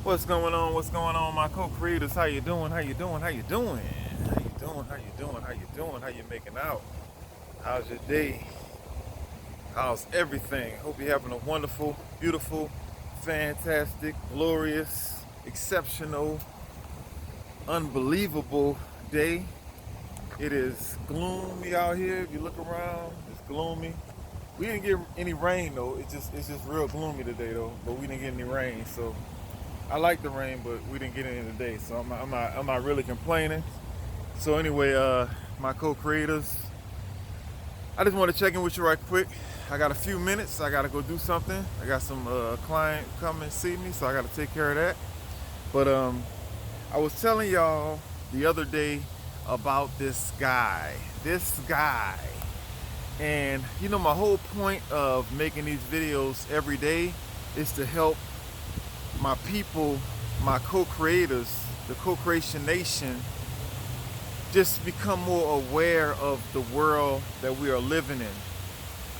What's going on? What's going on, my co-creators? How you doing? How you doing? How you doing? How you doing? How you doing? How you doing? How you making out? How's your day? How's everything? Hope you're having a wonderful, beautiful, fantastic, glorious, exceptional, unbelievable day. It is gloomy out here. If you look around, it's gloomy. We didn't get any rain though. It's just real gloomy today though. But we didn't get any rain, so I like the rain, but we didn't get any today, so I'm not really complaining. So anyway, my co-creators, I just want to check in with you right quick. I got a few minutes. I got to go do something. I got some client come and see me, so I got to take care of that. But I was telling y'all the other day about this guy, and my whole point of making these videos every day is to help my people, my co-creators, the co-creation nation, just become more aware of the world that we are living in.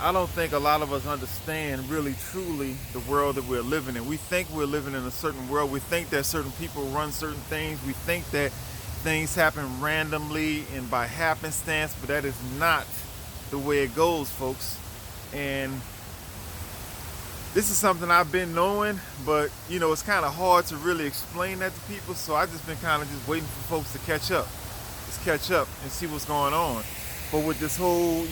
I don't think a lot of us understand really truly the world that we're living in. We think we're living in a certain world. We think that certain people run certain things. We think that things happen randomly and by happenstance, but that is not the way it goes, folks. And this is something I've been knowing, but it's kind of hard to really explain that to people. So I've just been kind of just waiting for folks to catch up, and see what's going on. But with this whole,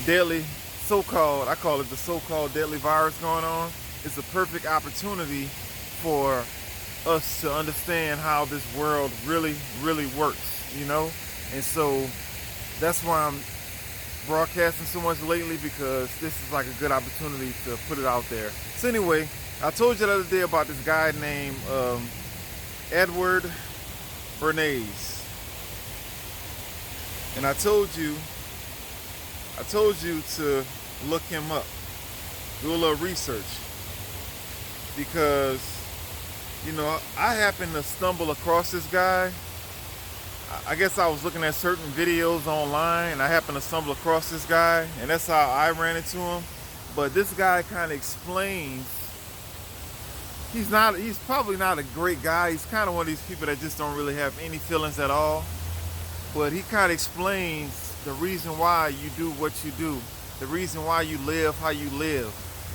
deadly so-called, I call it the so-called deadly virus going on, it's a perfect opportunity for us to understand how this world really, really works, And so that's why I'm broadcasting so much lately, because this is like a good opportunity to put it out there. So anyway, I told you the other day about this guy named Edward Bernays. And I told you to look him up, do a little research, because I happened to stumble across this guy. I guess I was looking at certain videos online and I happened to stumble across this guy, and that's how I ran into him. But this guy kind of explains, he's probably not a great guy. He's kind of one of these people that just don't really have any feelings at all. But he kind of explains the reason why you do what you do, the reason why you live how you live,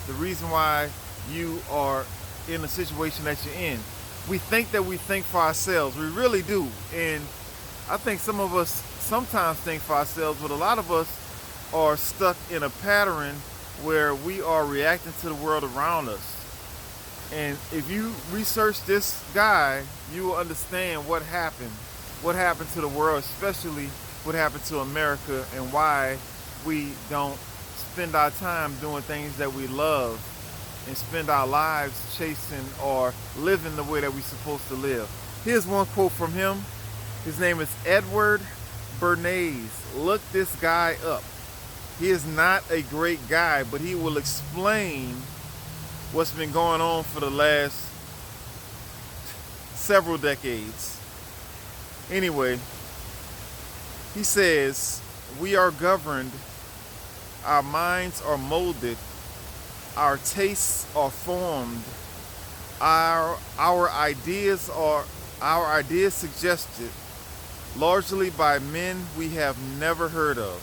the reason why you are in the situation that you're in. We think that we think for ourselves. We really do. And I think some of us sometimes think for ourselves, but a lot of us are stuck in a pattern where we are reacting to the world around us. And if you research this guy, you will understand what happened to the world, especially what happened to America, and why we don't spend our time doing things that we love and spend our lives chasing or living the way that we're supposed to live. Here's one quote from him. His name is Edward Bernays. Look this guy up. He is not a great guy, but he will explain what's been going on for the last several decades. Anyway, he says, we are governed, our minds are molded, our tastes are formed, our ideas suggested, largely by men we have never heard of.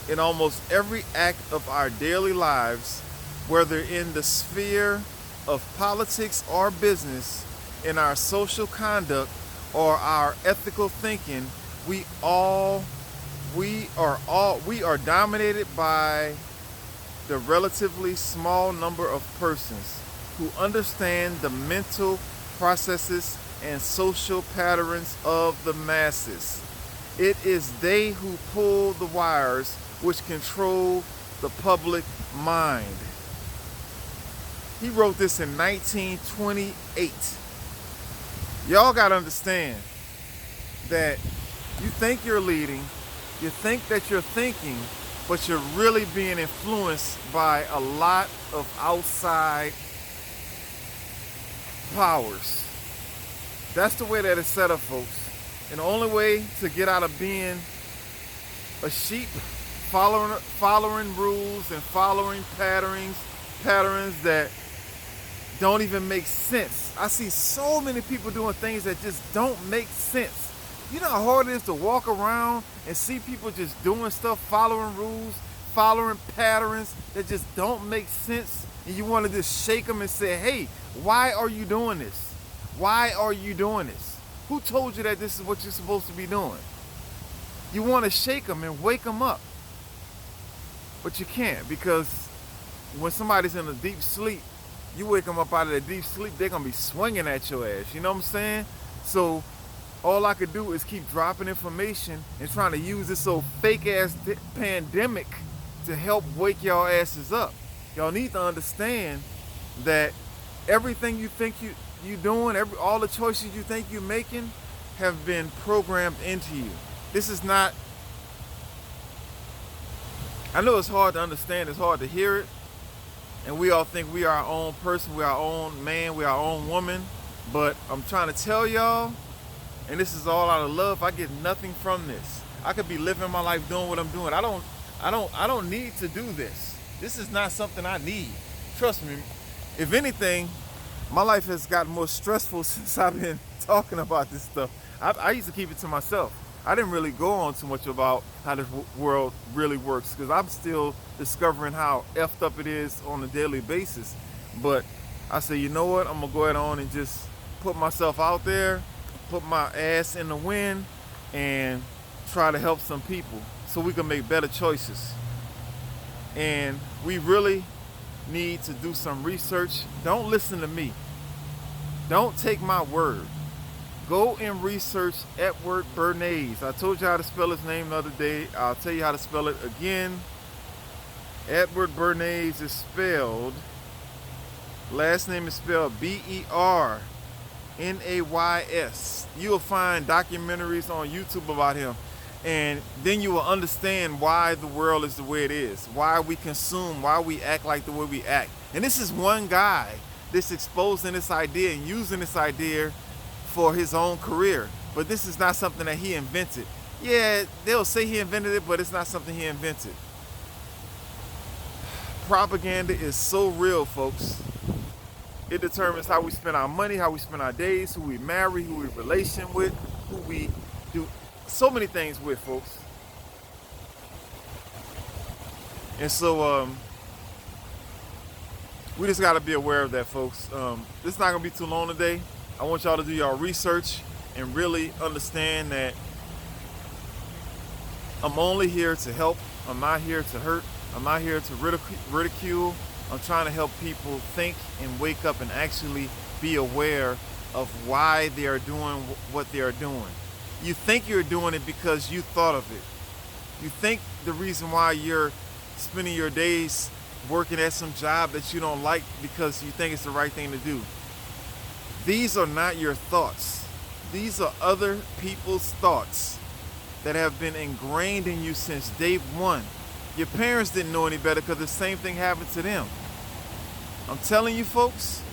In almost every act of our daily lives, whether in the sphere of politics or business, in our social conduct or our ethical thinking, we are dominated by the relatively small number of persons who understand the mental processes and social patterns of the masses. It is they who pull the wires which control the public mind. He wrote this in 1928. Y'all gotta understand that you think you're leading, you think that you're thinking, but you're really being influenced by a lot of outside powers. That's the way that it's set up, folks. And the only way to get out of being a sheep following rules and following patterns that don't even make sense. I see so many people doing things that just don't make sense. You know how hard it is to walk around and see people just doing stuff, following rules, following patterns that just don't make sense, and you want to just shake them and say, hey, why are you doing this? Why are you doing this? Who told you that this is what you're supposed to be doing? You want to shake them and wake them up, but you can't, because when somebody's in a deep sleep, you wake them up out of their deep sleep, they're going to be swinging at your ass. You know what I'm saying? So all I could do is keep dropping information and trying to use this old fake ass pandemic to help wake y'all asses up. Y'all need to understand that everything you think you doing, all the choices you think you're making have been programmed into you. This is not, I know it's hard to understand, it's hard to hear it, and we all think we are our own person, we are our own man, we are our own woman, but I'm trying to tell y'all, and this is all out of love, I get nothing from this. I could be living my life doing what I'm doing. I don't need to do this. This is not something I need. Trust me. If anything, my life has gotten more stressful since I've been talking about this stuff. I used to keep it to myself. I didn't really go on too much about how this world really works, because I'm still discovering how effed up it is on a daily basis. But I say, you know what? I'm gonna go ahead on and just put myself out there, put my ass in the wind, and try to help some people so we can make better choices. And we really need to do some research. Don't listen to me. Don't take my word. Go and research Edward Bernays. I told you how to spell his name the other day. I'll tell you how to spell it again. Edward Bernays is spelled, last name is spelled Bernays. You'll find documentaries on YouTube about him. And then you will understand why the world is the way it is, why we consume, why we act like the way we act. And this is one guy that's exposing this idea and using this idea for his own career. But this is not something that he invented. Yeah, they'll say he invented it, but it's not something he invented. Propaganda is so real, folks. It determines how we spend our money, how we spend our days, who we marry, who we relation with, who we do so many things with, folks. And so we just got to be aware of that, folks. This is not going to be too long today. I want y'all to do y'all research and really understand that I'm only here to help. I'm not here to hurt. I'm not here to ridicule. I'm trying to help people think and wake up and actually be aware of why they are doing what they are doing. You think you're doing it because you thought of it. You think the reason why you're spending your days working at some job that you don't like because you think it's the right thing to do. These are not your thoughts. These are other people's thoughts that have been ingrained in you since day one. Your parents didn't know any better because the same thing happened to them. I'm telling you, folks,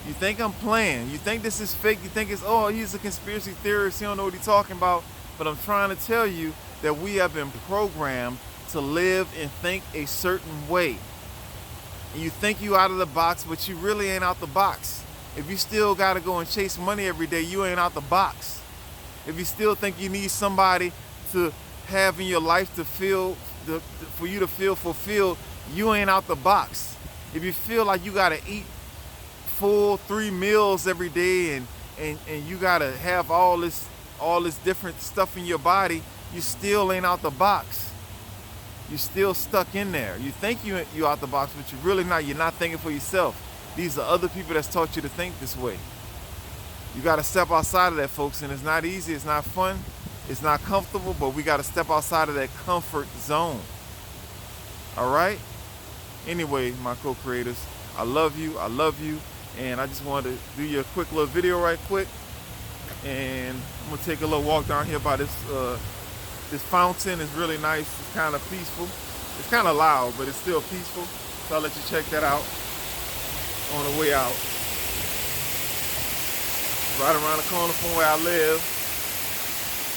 you think I'm playing. You think this is fake. You think it's, oh, he's a conspiracy theorist. He don't know what he's talking about. But I'm trying to tell you that we have been programmed to live and think a certain way. And you think you out of the box, but you really ain't out the box. If you still got to go and chase money every day, you ain't out the box. If you still think you need somebody to have in your life to feel, for you to feel fulfilled, you ain't out the box. If you feel like you got to eat full 3 meals every day and you got to have all this different stuff in your body, you still ain't out the box. You're still stuck in there. You think you're out the box, but you're really not. You're not thinking for yourself. These are other people that's taught you to think this way. You got to step outside of that, folks, and it's not easy. It's not fun. It's not comfortable, but we got to step outside of that comfort zone. All right? Anyway, my co-creators, I love you. I love you. And I just wanted to do you a quick little video right quick. And I'm going to take a little walk down here by this fountain. It's really nice. It's kind of peaceful. It's kind of loud, but it's still peaceful. So I'll let you check that out on the way out. Right around the corner from where I live.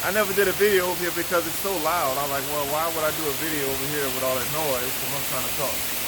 I never did a video over here because it's so loud. I'm like, well, why would I do a video over here with all that noise when I'm trying to talk?